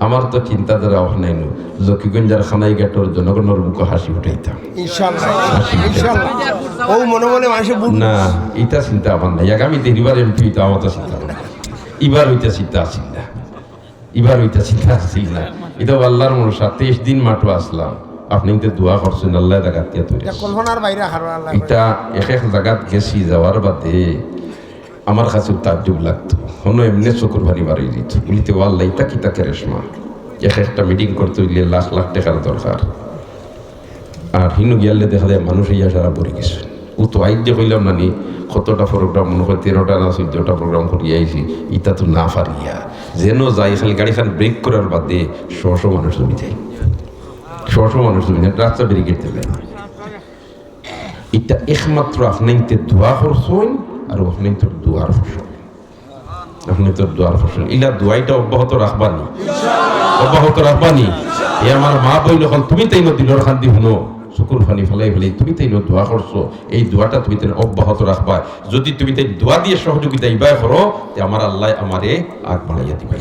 আমার তো চিন্তাধারা অফ নাই নু জকিগঞ্জার খানাই ঘাটর জনগণের মুখে হাসি উঠাইতাম ইনশাআল্লাহ ইনশাআল্লাহ ও মনে মনে মানুষের না এটা চিন্তা আমার নাই আগামী এবার এমপি হইতো আমার তো চিন্তা না এবার হইতে চিন্তা আসিল না এবার হইতে চিন্তা আসিল না এটা আল্লাহর মনসা 23 দিন মাঠও আসলাম আপনি তো দোয়া করছেন আল্লাহ জায়গাত কে তৈরি কল্পনার বাইরে হারো আল্লাহ এটা এক এক জায়গাত গেছি যাওয়ার বাদে আমার কাছে তাজ্জুব লাগতো হনো এমনি চকুর ভারি বাড়ি দিত বলিতে আল্লাহ এটা কিতা কেরেশমা এক একটা মিটিং করতে হইলে লাখ লাখ টাকার দরকার আর হিনু গিয়ালে দেখা যায় মানুষ ইয়া সারা পড়ে গেছে ও তো আইডে কইলাম নানি কতটা প্রোগ্রাম মনে হয় 13টা না 14টা প্রোগ্রাম করিয়ে আইছি ইটা তো না পারিয়া যেন যাই খালি গাড়িখান ব্রেক করার বাদে শশ মানুষ জমি যায় শশ মানুষ জমি যায় রাস্তা ব্যারিকেড দেবে এটা একমাত্র আপনাইতে দোয়া করছেন আর আপনি তোর দোয়ার ফসল আপনি তোর দোয়ার ফসল ইলা দোয়াইটা অব্যাহত রাখবানি অব্যাহত রাখবানি এ আমার মা বইল হল তুমি তাই দিলর খান্দি শুনো চকুর ফানি ফেলাই ফেলাই তুমি তাই দোয়া করছো এই দোয়াটা তুমি তাই অব্যাহত রাখবা যদি তুমি তাই দোয়া দিয়ে সহযোগিতা ইবাই করো আমার আল্লাহ আমারে আগ বাড়াইয়া দিবা